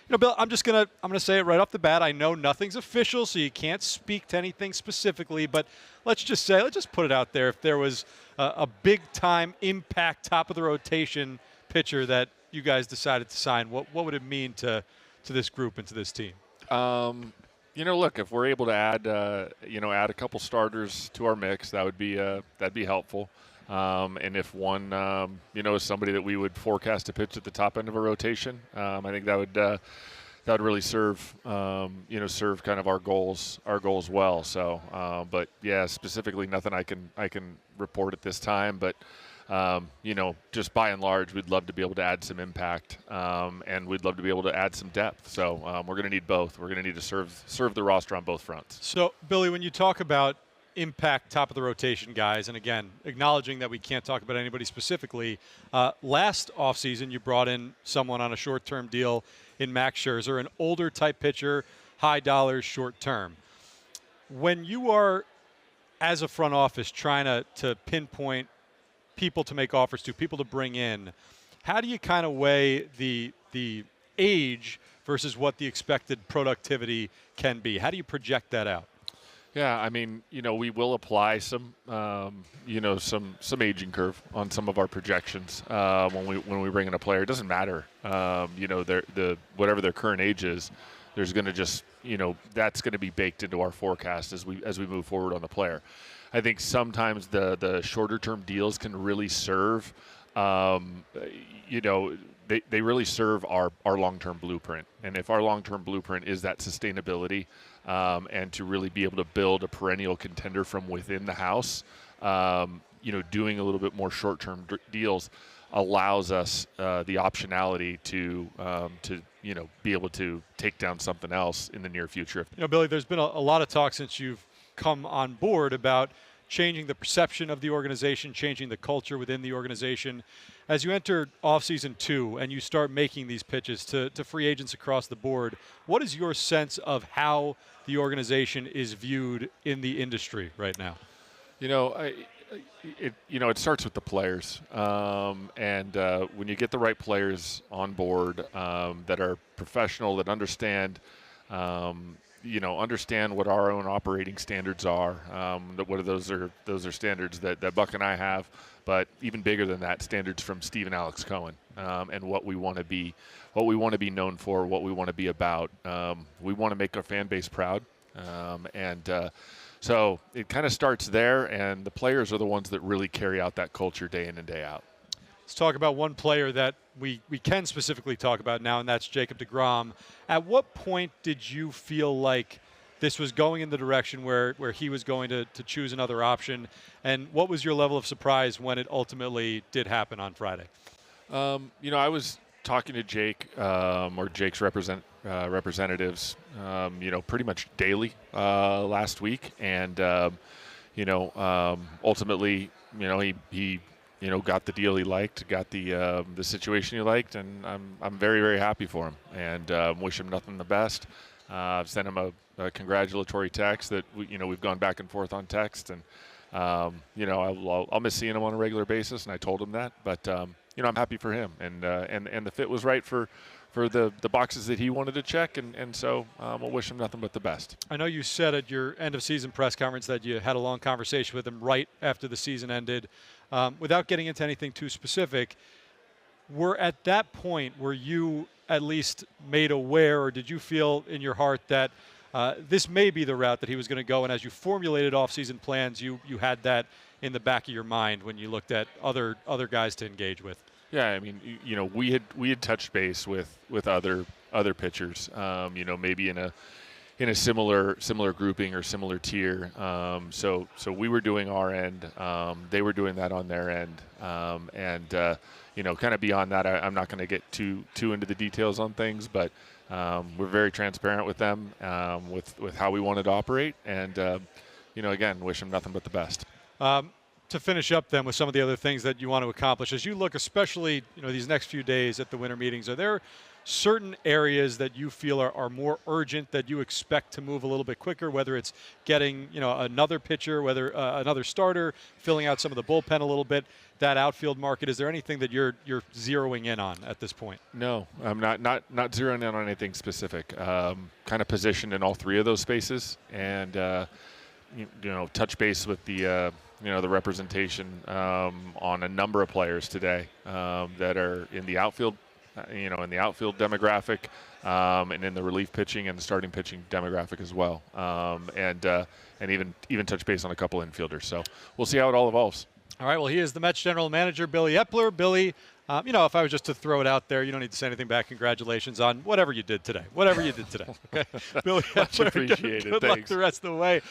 Bill, I'm gonna say it right off the bat. I know nothing's official, so you can't speak to anything specifically. But let's just put it out there. If there was a big time impact, top of the rotation pitcher that you guys decided to sign, what would it mean to this group and to this team? Look, if we're able to add a couple starters to our mix, that'd be helpful. And if one, is somebody that we would forecast to pitch at the top end of a rotation, I think that would really serve kind of our goals well. So, but yeah, specifically nothing I can report at this time. But just by and large, we'd love to be able to add some impact, and we'd love to be able to add some depth. So we're going to need both. We're going to need to serve the roster on both fronts. So, Billy, when you talk about impact top of the rotation guys, and again, acknowledging that we can't talk about anybody specifically, last offseason you brought in someone on a short-term deal in Max Scherzer, an older type pitcher, high dollars, short term. When you are, as a front office, trying to pinpoint people to make offers to, people to bring in, how do you kind of weigh the age versus what the expected productivity can be? How do you project that out? Yeah, I mean, we will apply some aging curve on some of our projections when we bring in a player. It doesn't matter, whatever their current age is. There's going to just, that's going to be baked into our forecast as we move forward on the player. I think sometimes the shorter term deals can really serve, they really serve our long-term blueprint. And if our long-term blueprint is that sustainability, and to really be able to build a perennial contender from within the house, doing a little bit more short-term deals allows us the optionality to be able to take down something else in the near future. Billy, there's been a lot of talk since you've come on board about changing the perception of the organization, changing the culture within the organization. As you enter offseason 2 and you start making these pitches to free agents across the board, what is your sense of how the organization is viewed in the industry right now? It starts with the players, and when you get the right players on board that are professional, that understand what our own operating standards are. Those are standards that Buck and I have, but even bigger than that, standards from Steve and Alex Cohen, and what we want to be known for, what we want to be about. We want to make our fan base proud, so it kind of starts there, and the players are the ones that really carry out that culture day in and day out. Let's talk about one player that we can specifically talk about now, and that's Jacob deGrom. At what point did you feel like this was going in the direction where he was going to choose another option, and what was your level of surprise when it ultimately did happen on Friday? I was talking to Jake or Jake's representatives, pretty much daily last week, and ultimately, he got the deal he liked, got the situation he liked, and I'm very, very happy for him, and wish him nothing but the best. I've sent him a congratulatory text that we've gone back and forth on text, and I'll miss seeing him on a regular basis, and I told him that, but I'm happy for him, and the fit was right for the boxes that he wanted to check, and so we'll wish him nothing but the best. I know you said at your end of season press conference that you had a long conversation with him right after the season ended. Without getting into anything too specific, at that point, were you at least made aware, or did you feel in your heart that this may be the route that he was going to go, and as you formulated off-season plans, you had that in the back of your mind when you looked at other guys to engage with? Yeah, I mean, we had touched base with other pitchers, maybe in a similar grouping or similar tier. So we were doing our end, they were doing that on their end, and kind of beyond that, I'm not going to get too into the details on things, but we're very transparent with them, with how we wanted to operate, and again, wish them nothing but the best. To finish up then with some of the other things that you want to accomplish, as you look especially these next few days at the winter meetings, are there certain areas that you feel are more urgent, that you expect to move a little bit quicker, whether it's getting another pitcher, whether another starter, filling out some of the bullpen a little bit, that outfield market? Is there anything that you're zeroing in on at this point? No, I'm not zeroing in on anything specific. Kind of positioned in all three of those spaces, and touch base with the the representation on a number of players today that are in the outfield, in the outfield demographic, and in the relief pitching and the starting pitching demographic as well, and even touch base on a couple infielders. So we'll see how it all evolves. All right, well, he is the Mets general manager, Billy Eppler. Billy, if I was just to throw it out there, you don't need to say anything back. Congratulations on whatever you did today. Okay, Billy Much Eppler, appreciated. Good luck Thanks. the rest of the way.